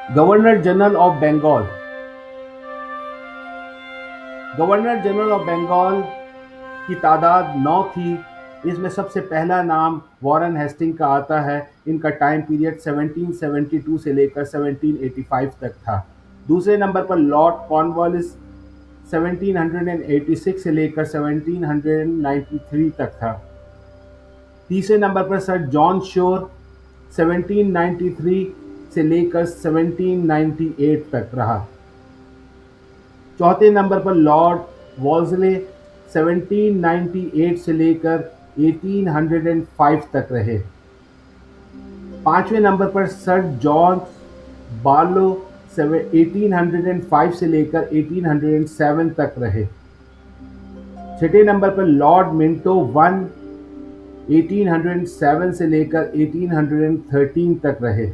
Governor general of Bengal. Governor general of Bengal की तादाद 9 थी। इसमें सबसे पहला नाम वॉरेन हेस्टिंग का आता है। इनका टाइम पीरियड 1772 से लेकर 1785 तक था। दूसरे नंबर पर लॉर्ड कॉर्नवालिस 1786 से लेकर 1793 तक था। तीसरे नंबर पर सर जॉन शोर 1793 से लेकर 1798 तक रहा। चौथे नंबर पर लॉर्ड वॉल्सले 1798 से लेकर 1805 तक रहे। पांचवें नंबर पर सर जॉर्ज बार्लो 1805 से लेकर 1807 तक रहे। छठे नंबर पर लॉर्ड मिंटो 1807 से लेकर 1813 तक रहे।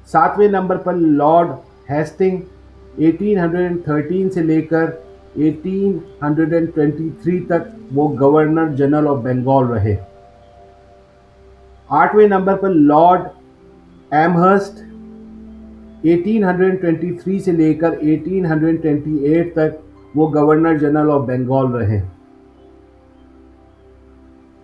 सातवें नंबर पर लॉर्ड हेस्टिंग 1813 से लेकर 1823 तक वो गवर्नर जनरल ऑफ बंगाल रहे। आठवें नंबर पर लॉर्ड एमहर्स्ट 1823 से लेकर 1828 तक वो गवर्नर जनरल ऑफ बंगाल रहे।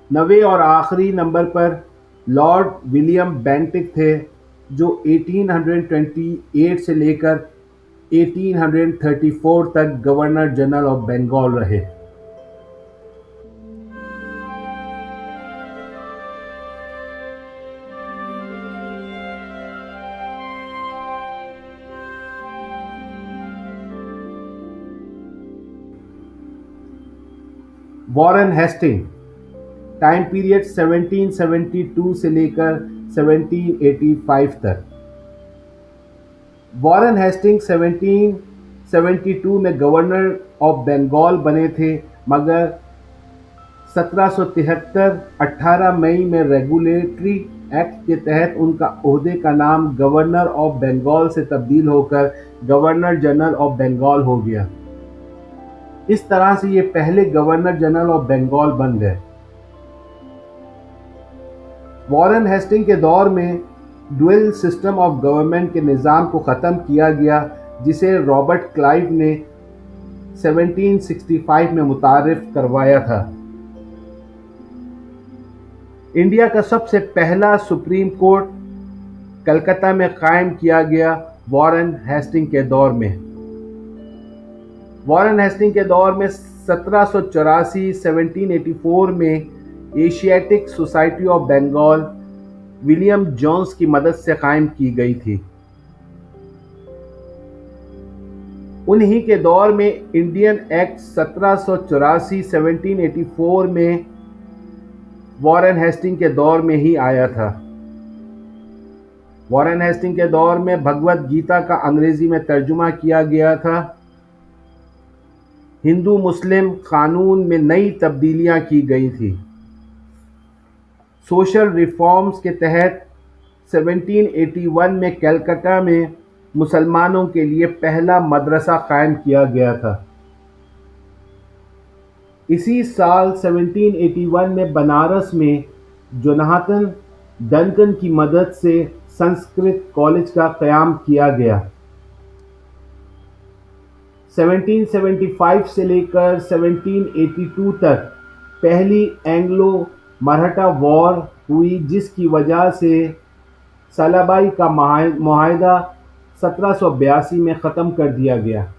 नवे और आखिरी नंबर पर लॉर्ड विलियम बेंटिक थे, जो 1828 से लेकर 1834 तक गवर्नर जनरल ऑफ बंगाल रहे। वॉरेन हेस्टिंग टाइम पीरियड 1772 से लेकर 1785 तक। वॉरेन हेस्टिंग 1772 में गवर्नर ऑफ बंगाल बने थे, मगर 1773 18 मई में रेगुलेटरी एक्ट के तहत उनका ओहदे का नाम गवर्नर ऑफ बंगाल से तब्दील होकर गवर्नर जनरल ऑफ बंगाल हो गया। इस तरह से ये पहले गवर्नर जनरल ऑफ बंगाल बन गए। वॉरेन हेस्टिंग के दौर में ड्यूअल सिस्टम ऑफ गवर्नमेंट के निज़ाम को ख़त्म किया गया, जिसे रॉबर्ट क्लाइव ने 1765 में मुतारिफ करवाया था। इंडिया का सबसे पहला सुप्रीम कोर्ट कलकत्ता में कायम किया गया वॉरेन हेस्टिंग के दौर में। वॉरेन हेस्टिंग के दौर में 1784 में Asiatic Society of Bengal William Jones की मदद से कायम की गई थी। उन्हीं के दौर में इंडियन एक्ट 1784 में वॉरेन हेस्टिंग के दौर में ही आया था। वॉरेन हेस्टिंग के दौर में भगवत गीता का अंग्रेजी में तर्जुमा किया गया था। हिंदू मुस्लिम कानून में नई तब्दीलियां की गई थी। सोशल रिफॉर्म्स के तहत 1781 में कलकत्ता में मुसलमानों के लिए पहला मदरसा कायम किया गया था। इसी साल 1781 में बनारस में जोनाथन डंकन की मदद से संस्कृत कॉलेज का क़याम किया गया। 1775 से लेकर 1782 तक पहली एंग्लो मराठा वॉर हुई, जिसकी वजह से सलाबाई का मुआहदा 1782 में ख़त्म कर दिया गया।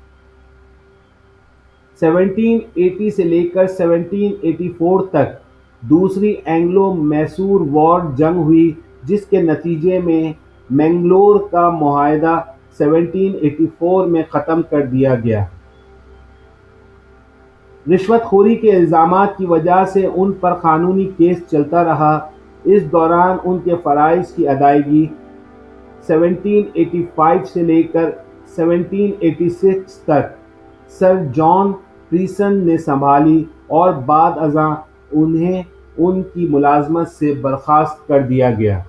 1780 से लेकर 1784 तक दूसरी एंग्लो मैसूर वॉर जंग हुई, जिसके नतीजे में मैंगलोर का मुआहदा 1784 में ख़त्म कर दिया गया। रिश्वतखोरी के इल्ज़ामात की वजह से उन पर कानूनी केस चलता रहा। इस दौरान उनके फ़राइज़ की अदायगी 1785 से लेकर 1786 तक सर जॉन प्रीसन ने संभाली और बाद अज़ां उन्हें उनकी मुलाजमत से बर्खास्त कर दिया गया।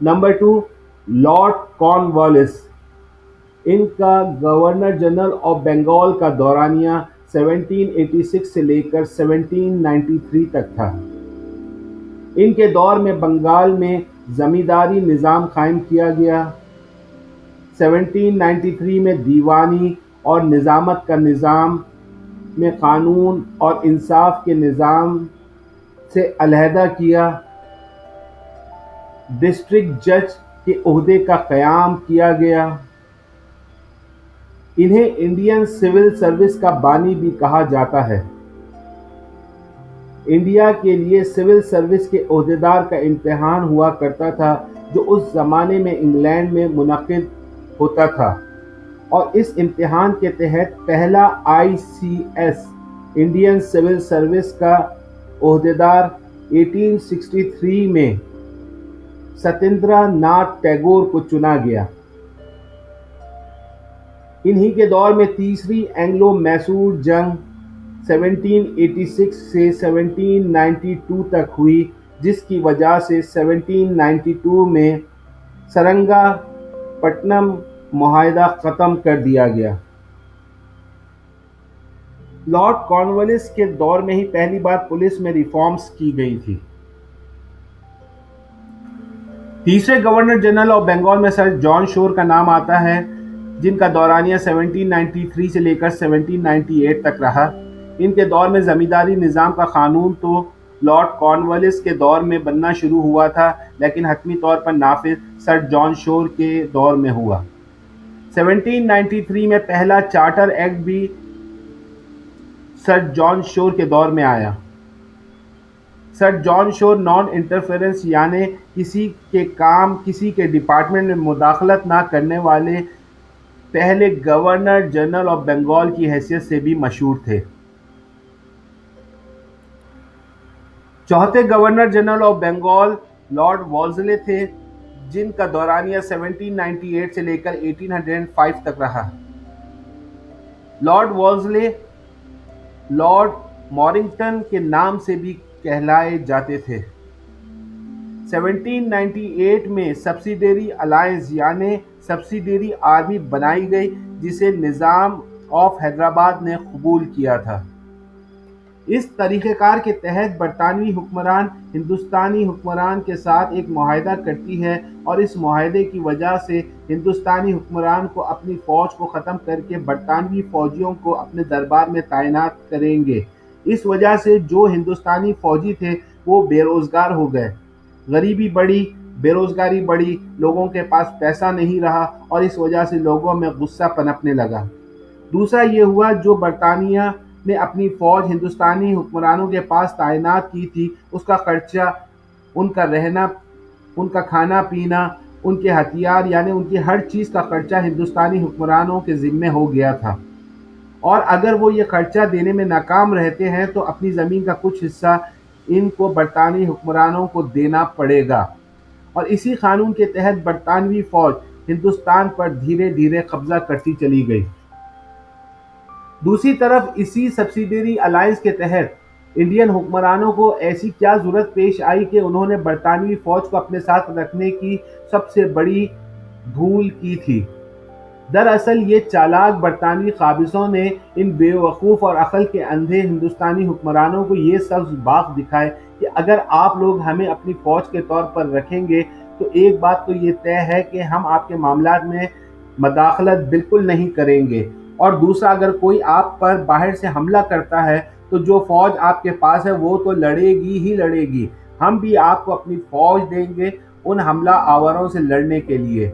Number 2, Lord Cornwallis. इनका गवर्नर जनरल ऑफ बंगाल का दौरानिया 1786 से लेकर 1793 तक था। इनके दौर में बंगाल में زمینداری نظام قائم کیا گیا۔ 1793 میں دیوانی اور نظامت کا نظام میں قانون اور انصاف کے نظام سے علیحدہ کیا۔ ڈسٹرکٹ جج کے عہدے کا قیام کیا گیا۔ انہیں انڈین سول سروس کا بانی بھی کہا جاتا ہے۔ انڈیا کے لیے سول سروس کے عہدیدار کا امتحان ہوا کرتا تھا جو اس زمانے میں انگلینڈ میں منعقد ہوتا تھا، اور اس امتحان کے تحت پہلا ICS انڈین سول سروس کا عہدیدار 1863 میں ستیندرا ناتھ ٹیگور کو چنا گیا۔ انہی کے دور میں تیسری اینگلو میسور جنگ 1786 سے 1792 تک ہوئی، جس کی وجہ سے 1792 میں سرنگا پٹنم معاہدہ ختم کر دیا گیا۔ لارڈ کارنوالیس کے دور میں ہی پہلی بار پولیس میں ریفارمز کی گئی تھی۔ تیسرے گورنر جنرل آف بنگال میں سر جان شور کا نام آتا ہے، جن کا دورانیہ 1793 سے لے کر 1798 تک رہا۔ ان کے دور میں زمینداری نظام کا قانون تو لارڈ کارنوالیس کے دور میں بننا شروع ہوا تھا، لیکن حتمی طور پر نافذ سر جان شور کے دور میں ہوا۔ 1793 میں پہلا چارٹر ایکٹ بھی سر جان شور کے دور میں آیا۔ سر جان شور نان انٹرفیرنس یعنی کسی کے کام، کسی کے ڈپارٹمنٹ میں مداخلت نہ کرنے والے پہلے گورنر جنرل آف بنگال کی حیثیت سے بھی مشہور تھے۔ چوتھے governor general of Bengal lord Wellesley تھے، جن کا دورانیہ 1798 سے لے کر 1805 تک رہا۔ لارڈ وولزلے لارڈ مورنگٹن کے نام سے بھی کہلائے جاتے تھے۔ 1798 میں سبسیڈیری الائنس یعنی سبسیڈیری آرمی بنائی گئی، جسے نظام آف حیدرآباد نے قبول کیا تھا۔ اس طریقہ کار کے تحت برطانوی حکمران ہندوستانی حکمران کے ساتھ ایک معاہدہ کرتی ہے، اور اس معاہدے کی وجہ سے ہندوستانی حکمران کو اپنی فوج کو ختم کر کے برطانوی فوجیوں کو اپنے دربار میں تعینات کریں گے۔ اس وجہ سے جو ہندوستانی فوجی تھے وہ بے روزگار ہو گئے، غریبی بڑھی، بے روزگاری بڑھی، لوگوں کے پاس پیسہ نہیں رہا، اور اس وجہ سے لوگوں میں غصہ پنپنے لگا۔ دوسرا یہ ہوا جو برطانیہ نے اپنی فوج ہندوستانی حکمرانوں کے پاس تعینات کی تھی، اس کا خرچہ، ان کا رہنا، ان کا کھانا پینا، ان کے ہتھیار یعنی ان کی ہر چیز کا خرچہ ہندوستانی حکمرانوں کے ذمے ہو گیا تھا، اور اگر وہ یہ خرچہ دینے میں ناکام رہتے ہیں تو اپنی زمین کا کچھ حصہ ان کو برطانوی حکمرانوں کو دینا پڑے گا، اور اسی قانون کے تحت برطانوی فوج ہندوستان پر دھیرے دھیرے قبضہ کرتی چلی گئی۔ دوسری طرف اسی سبسیڈیری الائنس کے تحت انڈین حکمرانوں کو ایسی کیا ضرورت پیش آئی کہ انہوں نے برطانوی فوج کو اپنے ساتھ رکھنے کی سب سے بڑی بھول کی تھی۔ دراصل یہ چالاک برطانوی قابضوں نے ان بے وقوف اور عقل کے اندھے ہندوستانی حکمرانوں کو یہ سبز باغ دکھائے کہ اگر آپ لوگ ہمیں اپنی فوج کے طور پر رکھیں گے تو ایک بات تو یہ طے ہے کہ ہم آپ کے معاملات میں مداخلت بالکل نہیں کریں گے، اور دوسرا اگر کوئی آپ پر باہر سے حملہ کرتا ہے تو جو فوج آپ کے پاس ہے وہ تو لڑے گی ہی لڑے گی، ہم بھی آپ کو اپنی فوج دیں گے ان حملہ آوروں سے لڑنے کے لیے۔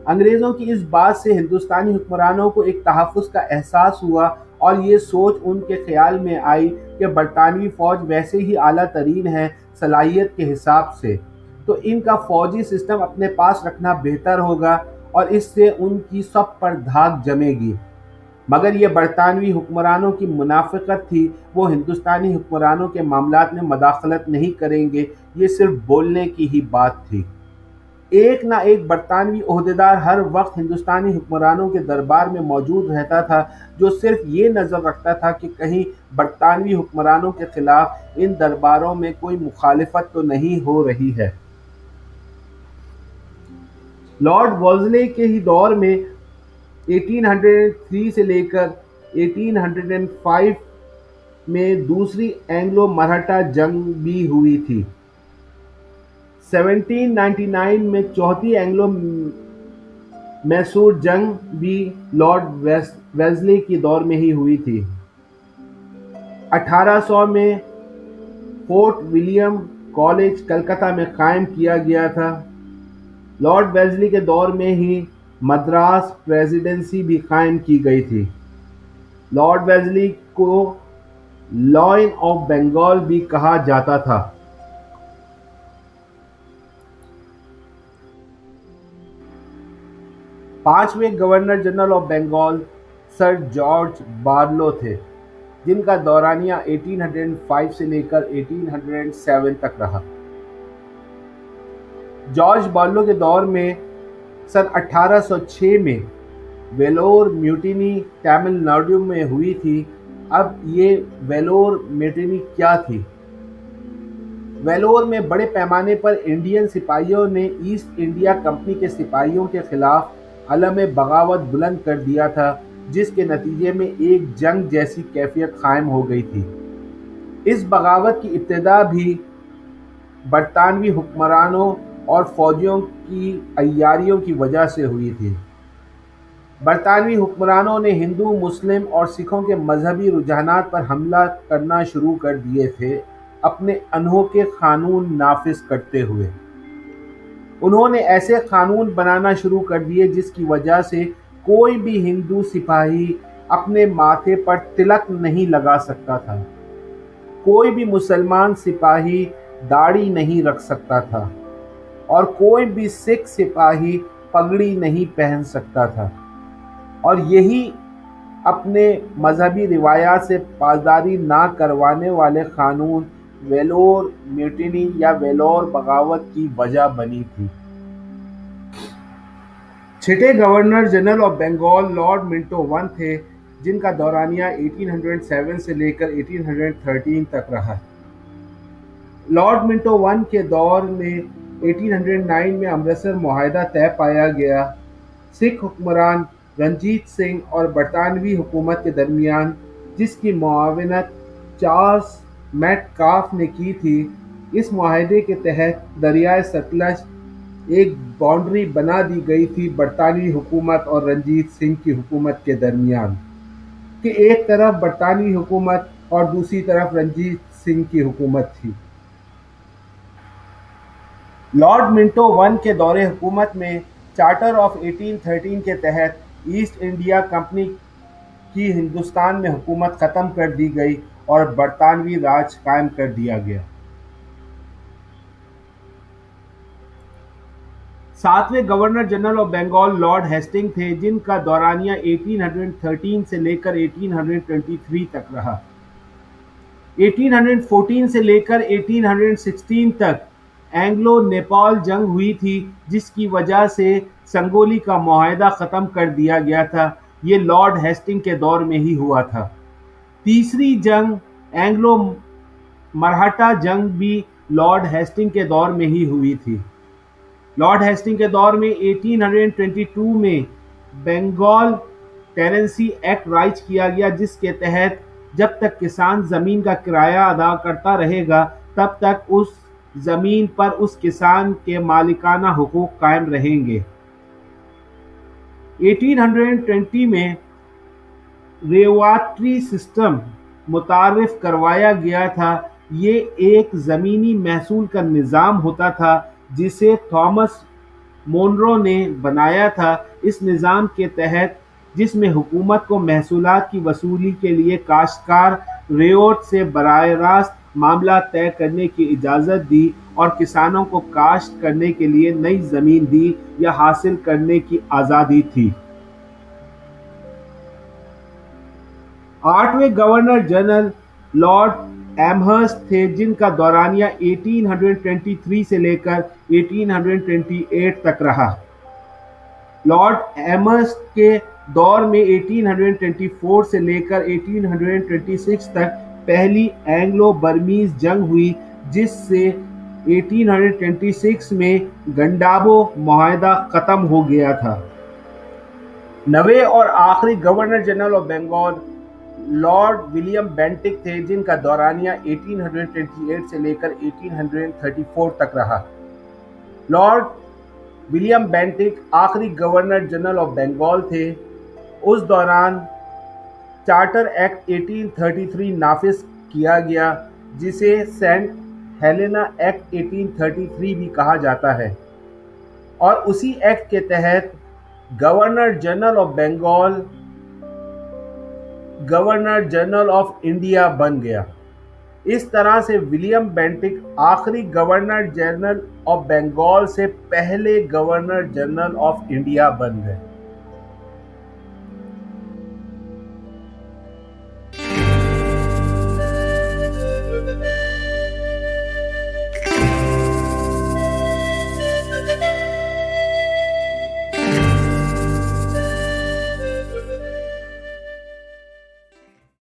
انگریزوں کی اس بات سے ہندوستانی حکمرانوں کو ایک تحفظ کا احساس ہوا، اور یہ سوچ ان کے خیال میں آئی کہ برطانوی فوج ویسے ہی اعلیٰ ترین ہے صلاحیت کے حساب سے، تو ان کا فوجی سسٹم اپنے پاس رکھنا بہتر ہوگا، اور اس سے ان کی سب پر دھاک جمے گی۔ مگر یہ برطانوی حکمرانوں کی منافقت تھی، وہ ہندوستانی حکمرانوں کے معاملات میں مداخلت نہیں کریں گے، یہ صرف بولنے کی ہی بات تھی۔ ایک نہ ایک برطانوی عہدیدار ہر وقت ہندوستانی حکمرانوں کے دربار میں موجود رہتا تھا، جو صرف یہ نظر رکھتا تھا کہ کہیں برطانوی حکمرانوں کے خلاف ان درباروں میں کوئی مخالفت تو نہیں ہو رہی ہے۔ لارڈ وولزلے کے ہی دور میں 1803 سے لے کر 1805 میں دوسری اینگلو مرہٹا جنگ بھی ہوئی تھی۔ 1799 में चौथी एंग्लो मैसूर जंग भी लॉर्ड वेल्लेस्ली के दौर में ही हुई थी। 1800 में फोर्ट विलियम कॉलेज कलकत्ता में कायम किया गया था। लॉर्ड वेल्लेस्ली के दौर में ही मद्रास प्रेसिडेंसी भी कायम की गई थी। लॉर्ड वेल्लेस्ली को लॉयन ऑफ बंगाल भी कहा जाता था। पांचवें governor general of Bengal sir George Barlow थे, जिनका दौरानिया 1805 से लेकर 1807 तक रहा। जॉर्ज बारलो के दौर में सन 1806 में वेलोर म्यूटिनी तमिलनाडु में हुई थी। अब ये वेलोर म्यूटिनी क्या थी? वेलोर में बड़े पैमाने पर इंडियन सिपाहियों ने ईस्ट इंडिया कंपनी के सिपाहियों के खिलाफ अलम बगावत बुलंद कर दिया था, जिसके नतीजे में एक जंग जैसी कैफियत कायम हो गई थी। इस बगावत की इब्तिदा भी बरतानवी हुक्मरानों और फौजियों की अय्यारियों की वजह से हुई थी। बरतानवी हुक्मरानों ने हिंदू, मुस्लिम और सिखों के मजहबी रुझानात पर हमला करना शुरू कर दिए थे, अपने अनोखे कानून नाफिज करते हुए। उन्होंने ऐसे कानून बनाना शुरू कर दिए जिसकी वजह से कोई भी हिंदू सिपाही अपने माथे पर तिलक नहीं लगा सकता था, कोई भी मुसलमान सिपाही दाढ़ी नहीं रख सकता था और कोई भी सिख सिपाही पगड़ी नहीं पहन सकता था। और यही अपने मजहबी रिवायात से पासदारी ना करवाने वाले कानून वेलोर म्यूटिनी या वेलोर बगावत की वजह बनी थी। छठे governor general of Bengal Lord Minto one थे, जिनका दौरानिया 1807 से लेकर 1813 तक रहा। लॉर्ड मिंटो वन के दौर में 1809 में अमृतसर मुआहदा तय पाया गया। सिख हुक्मरान रंजीत सिंह और बरतानवी हुकूमत के दरमियान, जिसकी मुआवनत चार्ल्स मेटकाफ ने की थी, इस मुआहदे के तहत दरियाए सतलज एक बाउंड्री बना दी गई थी बरतानवी हुकूमत और रंजीत सिंह की हुकूमत के दरमियान, कि एक तरफ बरतानवी हुकूमत और दूसरी तरफ रंजीत सिंह की हुकूमत थी। लॉर्ड मिंटो वन के दौरे हुकूमत में चार्टर ऑफ 1813 के तहत ईस्ट इंडिया कंपनी की हिंदुस्तान में हुकूमत ख़त्म कर दी गई और बरतानवी राज कायम कर दिया गया। सातवें governor general of Bengal Lord Hastings थे, जिनका दौरानिया 1813 से लेकर 1823 तक रहा। 1814 से लेकर 1816 तक एंग्लो नेपाल जंग हुई थी, जिसकी वजह से संगोली का मुआहदा ख़त्म कर दिया गया था। ये लॉर्ड हेस्टिंग के दौर में ही हुआ था। तीसरी जंग एंग्लो मराठा जंग भी लॉर्ड हेस्टिंग के दौर में ही हुई थी। लॉर्ड हेस्टिंग के दौर में 1822 में बंगाल टेनेंसी एक्ट राइज किया गया, जिसके तहत जब तक किसान ज़मीन का किराया अदा करता रहेगा, तब तक उस ज़मीन पर उस किसान के मालिकाना हुकूक कायम रहेंगे। 1820 में रेवाट्री सिस्टम मुतारिफ करवाया गया था। ये एक ज़मीनी महसूल का निज़ाम होता था, जिसे थॉमस मोनरो ने बनाया था। इस निज़ाम के तहत, जिसमें हुकूमत को महसूलात की वसूली के लिए काश्तकार रेओट से बराह रास्त मामला तय करने की इजाज़त दी और किसानों को काश्त करने के लिए नई ज़मीन दी या हासिल करने की आज़ादी थी। आठवें गवर्नर जनरल लॉर्ड एमहर्स्ट थे, जिनका दौरानिया 1823 से लेकर 1828 तक रहा। लॉर्ड एमहर्स्ट के दौर में 1824 से लेकर 1826 तक पहली एंग्लो बर्मीज जंग हुई, जिससे 1826 में गंडाबो मुआहदा ख़त्म हो गया था। नवे और आखिरी governor general of Bengal Lord William Bentinck थे, जिनका दौरानिया 1828 से लेकर 1834 तक रहा। लॉर्ड विलियम बेंटिक आखिरी गवर्नर जनरल ऑफ बंगाल थे। उस दौरान चार्टर एक्ट 1833 नाफिज किया गया, जिसे सेंट हेलेना एक्ट 1833 भी कहा जाता है, और उसी एक्ट के तहत governor general of Bengal governor general of India बन गया। इस तरह से विलियम बेंटिक आखिरी गवर्नर जनरल ऑफ बंगाल से पहले गवर्नर जनरल ऑफ इंडिया बन गए।